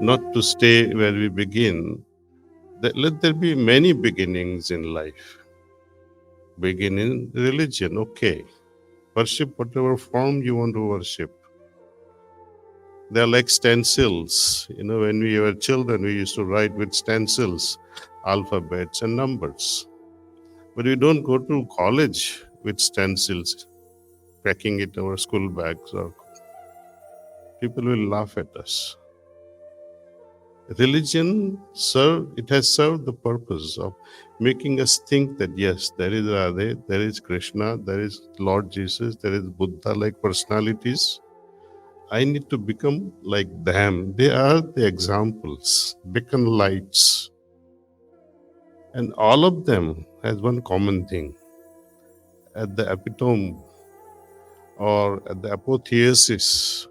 not to stay where we begin. Let there be many beginnings in life. Begin in religion, okay. Worship whatever form you want to worship. They're like stencils. When we were children, we used to write with stencils, alphabets and numbers. But we don't go to college with stencils, packing it in our school bags, or people will laugh at us. Religion has served the purpose of making us think that yes, there is Radhe, there is Krishna, there is Lord Jesus, there is Buddha like personalities. I need to become like them. They are the examples, beacon lights. And all of them has one common thing. At the epitome or at the apotheosis,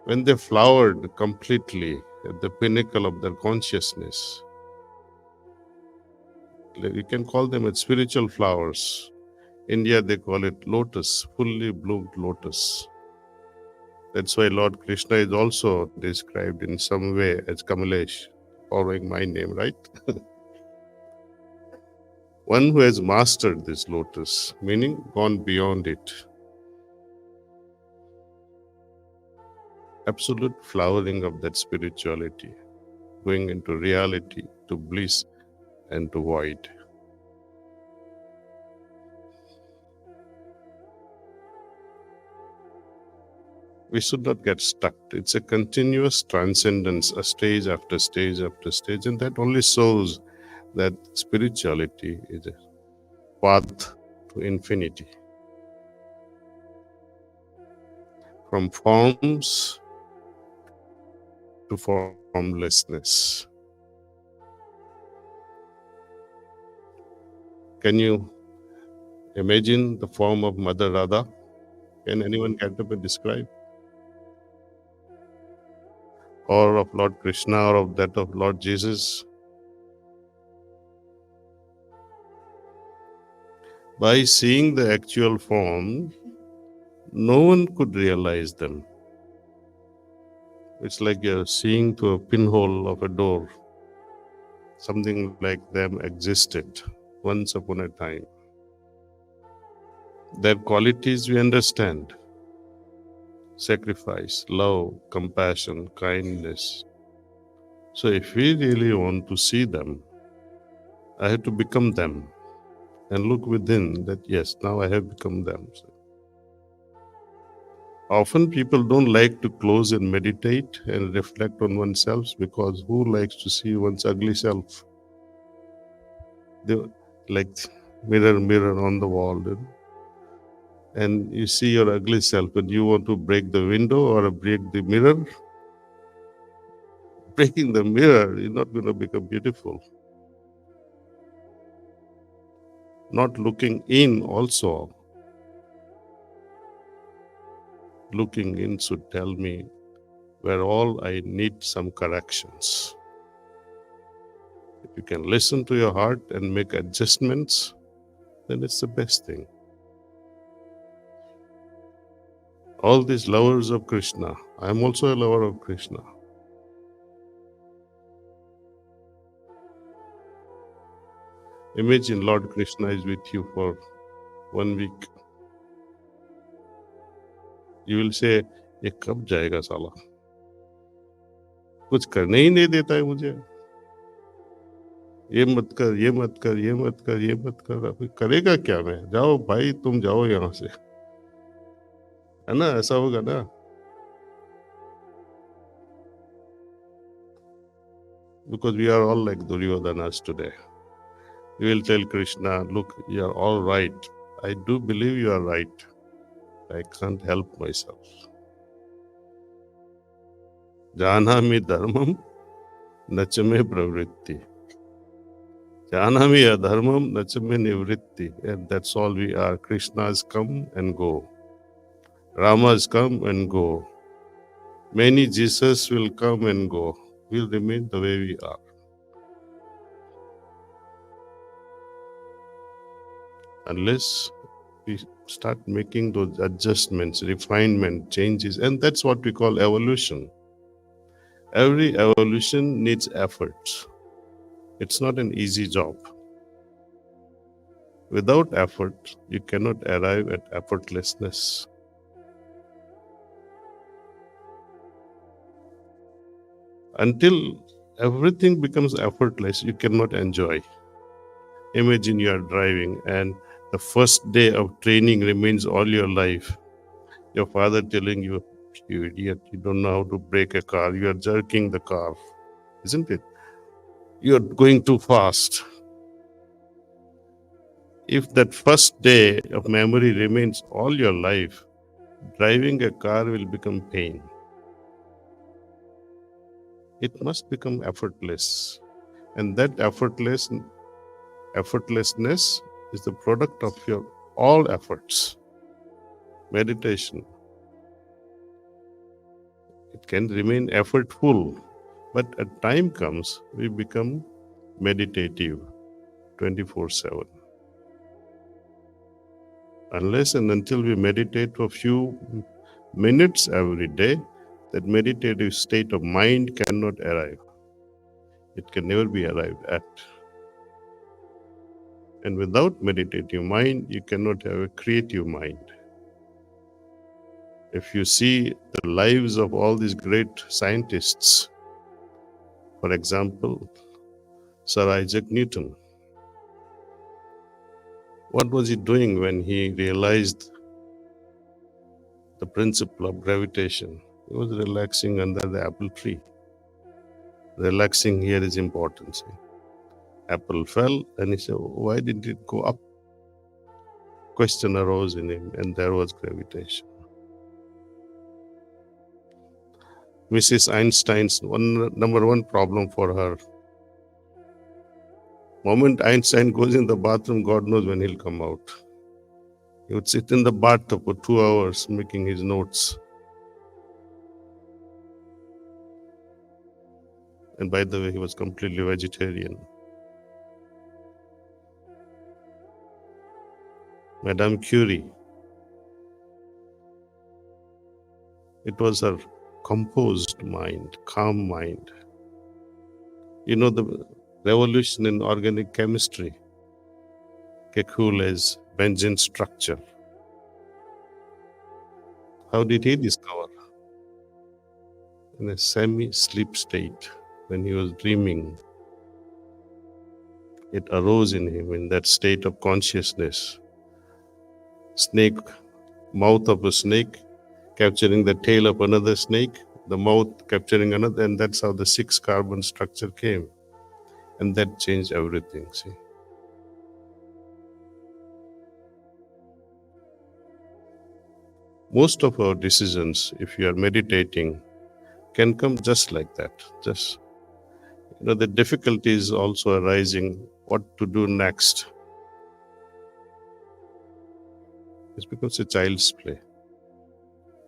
when they flowered completely at the pinnacle of their consciousness, you can call them as spiritual flowers. India, they call it lotus, fully bloomed lotus. That's why Lord Krishna is also described in some way as Kamalesh, following my name, right? One who has mastered this lotus, meaning gone beyond it. Absolute flowering of that spirituality, going into reality, to bliss and to void. We should not get stuck. It's a continuous transcendence, a stage after stage after stage, and that only shows that spirituality is a path to infinity. From forms to formlessness. Can you imagine the form of Mother Radha? Can anyone get up and describe? Or of Lord Krishna, or of that of Lord Jesus? By seeing the actual form, no one could realize them. It's like you're seeing through a pinhole of a door. Something like them existed once upon a time. Their qualities we understand: sacrifice, love, compassion, kindness. So if we really want to see them, I have to become them and look within that, yes, now I have become them. Often people don't like to close and meditate and reflect on oneself, because who likes to see one's ugly self? They like mirror, mirror on the wall, and you see your ugly self and you want to break the window or break the mirror. Breaking the mirror is not going to become beautiful. Not looking in also. Looking in should tell me where all I need some corrections. If you can listen to your heart and make adjustments, then it's the best thing. All these lovers of Krishna, I am also a lover of Krishna. Imagine Lord Krishna is with you for 1 week. You will say, ये कब जाएगा साला? कुछ करने ही नहीं देता है मुझे. ये मत कर, ये मत कर, ये मत कर, ये मत कर. अभी करेगा क्या मैं? जाओ भाई, तुम जाओ यहाँ से. है ना? ऐसा होगा ना? Because we are all like Duryodanas today. We will tell Krishna, look, you are all right. I do believe you are right. I can't help myself. Janami dharmam nachame pravritti. Janami adharmam nachame nivritti. And that's all we are. Krishna's come and go. Rama's come and go. Many Jesus will come and go. We'll remain the way we are. Unless we start making those adjustments, refinement, changes, and that's what we call evolution. Every evolution needs efforts. It's not an easy job. Without effort, you cannot arrive at effortlessness. Until everything becomes effortless, you cannot enjoy. Imagine you are driving and the first day of training remains all your life. Your father telling you, you idiot, you don't know how to brake a car, you are jerking the car, isn't it? You are going too fast. If that first day of memory remains all your life, driving a car will become pain. It must become effortless. And that effortlessness is the product of your all efforts. Meditation, it can remain effortful, but a time comes we become meditative 24/7. Unless and until we meditate for a few minutes every day, that meditative state of mind cannot arrive. It can never be arrived at. And without meditative mind, you cannot have a creative mind. If you see the lives of all these great scientists, for example, Sir Isaac Newton, what was he doing when he realized the principle of gravitation? He was relaxing under the apple tree. Relaxing here is important. See? Apple fell and he said, why didn't it go up? Question arose in him, and there was gravitation. Mrs. Einstein's number one problem for her. Moment Einstein goes in the bathroom, God knows when he'll come out. He would sit in the bathtub for 2 hours making his notes. And by the way, he was completely vegetarian. Madame Curie, it was her composed mind, calm mind. You know the revolution in organic chemistry, Kekule's benzene structure. How did he discover? In a semi-sleep state, when he was dreaming, it arose in him in that state of consciousness. Snake, mouth of a snake, capturing the tail of another snake, the mouth capturing another, and that's how the 6-carbon structure came. And that changed everything, see. Most of our decisions, if you are meditating, can come just like that. Just, the difficulties also arising, what to do next. It's because it's a child's play.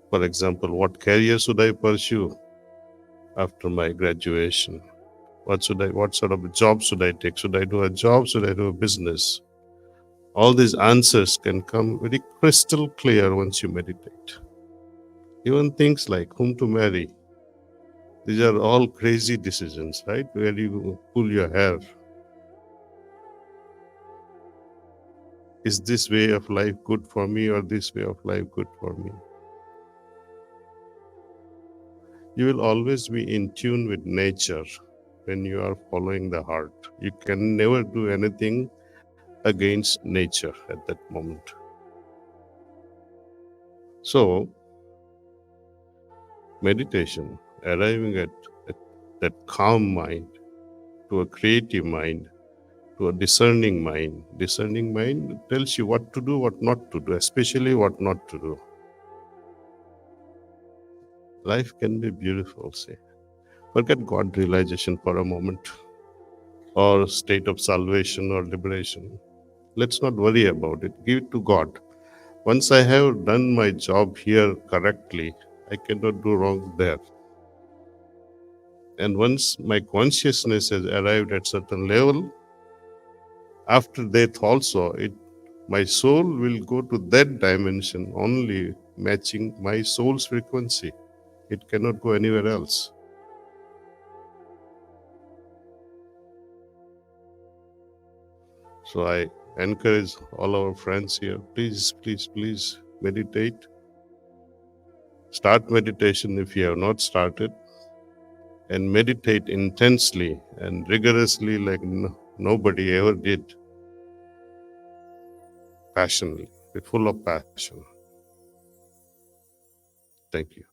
For example, what career should I pursue after my graduation? What sort of a job should I take? Should I do a job? Should I do a business? All these answers can come very crystal clear once you meditate. Even things like whom to marry. These are all crazy decisions, right? Where you pull your hair. Is this way of life good for me or this way of life good for me? You will always be in tune with nature when you are following the heart. You can never do anything against nature at that moment. So, meditation, arriving at that calm mind, to a creative mind, to a discerning mind. Discerning mind tells you what to do, what not to do, especially what not to do. Life can be beautiful, say. Forget God realization for a moment, or state of salvation or liberation. Let's not worry about it. Give it to God. Once I have done my job here correctly, I cannot do wrong there. And once my consciousness has arrived at certain level, after death also, My soul will go to that dimension only matching my soul's frequency. It cannot go anywhere else. So I encourage all our friends here, please, please, please meditate. Start meditation if you have not started, and meditate intensely and rigorously like nobody ever did, passionately, full of passion. Thank you.